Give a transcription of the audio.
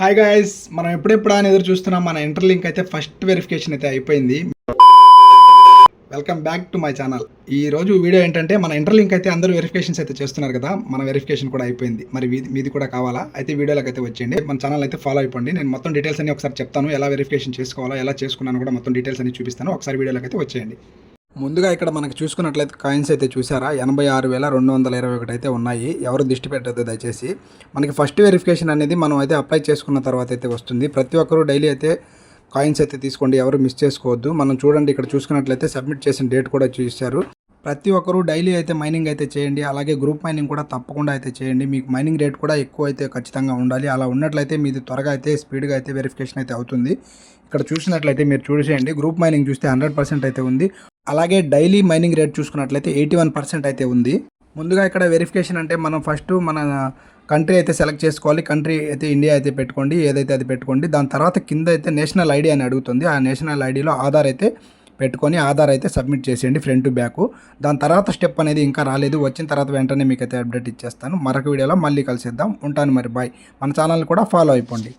Hi guys, మనం ఎప్పుడెప్పుడు అని ఎదురు చూస్తున్నాం. మన ఇంటర్లింక్ అయితే ఫస్ట్ వెరిఫికేషన్ అయితే అయిపోయింది. Welcome back to my channel. ఈ రోజు వీడియో ఏంటంటే మన ఇంటర్లింక్ అయితే అందరూ వెరిఫికేషన్స్ అయితే చేస్తున్నారు కదా, మన వెరిఫికేషన్ కూడా అయిపోయింది. మరి మీది కూడా కావాలా? అయితే వీడియోలోకి అయితే వచ్చేయండి. మన ఛానల్ అయితే ఫాలో అయిపోండి. నేను మొత్తం డీటెయిల్స్ అన్ని ఒకసారి చెప్తాను. ఎలా వెరిఫికేషన్ చేసుకోవాలా, ఎలా చేసుకున్నాను కూడా మొత్తం డీటెయిల్స్ అన్ని చూపిస్తాను. ఒకసారి వీడియోలోకి అయితే వచ్చేయండి. ముందుగా ఇక్కడ మనకు చూసుకున్నట్లయితే కాయిన్స్ అయితే చూసారా, 86,221 అయితే ఉన్నాయి. ఎవరు దృష్టి పెట్టద్దు దయచేసి. మనకి ఫస్ట్ వెరిఫికేషన్ అనేది మనం అయితే అప్లై చేసుకున్న తర్వాత అయితే వస్తుంది. ప్రతి ఒక్కరూ డైలీ అయితే కాయిన్స్ అయితే తీసుకోండి, ఎవరు మిస్ చేసుకోవద్దు. మనం చూడండి, ఇక్కడ చూసుకున్నట్లయితే సబ్మిట్ చేసిన డేట్ కూడా చూశారు. ప్రతి ఒక్కరూ డైలీ అయితే మైనింగ్ అయితే చేయండి. అలాగే గ్రూప్ మైనింగ్ కూడా తప్పకుండా అయితే చేయండి. మీకు మైనింగ్ రేట్ కూడా ఎక్కువ అయితే ఖచ్చితంగా ఉండాలి. అలా ఉన్నట్లయితే మీది త్వరగా అయితే స్పీడ్గా అయితే వెరిఫికేషన్ అయితే అవుతుంది. ఇక్కడ చూసినట్లయితే మీరు చూసేయండి, గ్రూప్ మైనింగ్ చూస్తే 100% అయితే ఉంది. అలాగే డైలీ మైనింగ్ రేట్ చూసుకున్నట్లయితే 81% అయితే ఉంది. ముందుగా ఇక్కడ వెరిఫికేషన్ అంటే మనం ఫస్ట్ మన కంట్రీ అయితే సెలెక్ట్ చేసుకోవాలి. కంట్రీ అయితే ఇండియా అయితే పెట్టుకోండి, ఏదైతే అది పెట్టుకోండి. దాని తర్వాత కింద అయితే నేషనల్ ఐడి అని అడుగుతుంది. ఆ నేషనల్ ఐడిలో ఆధార్ అయితే పెట్టుకొని ఆధార్ అయితే సబ్మిట్ చేసేయండి ఫ్రంట్ టు బ్యాక్. దాని తర్వాత స్టెప్ అనేది ఇంకా రాలేదు, వచ్చిన తర్వాత వెంటనే మీకు అయితే అప్డేట్ ఇచ్చేస్తాను. మరొక వీడియోలో మళ్ళీ కలిసేద్దాం. ఉంటాను మరి, బాయ్. మన ఛానల్ కూడా ఫాలో అయిపోండి.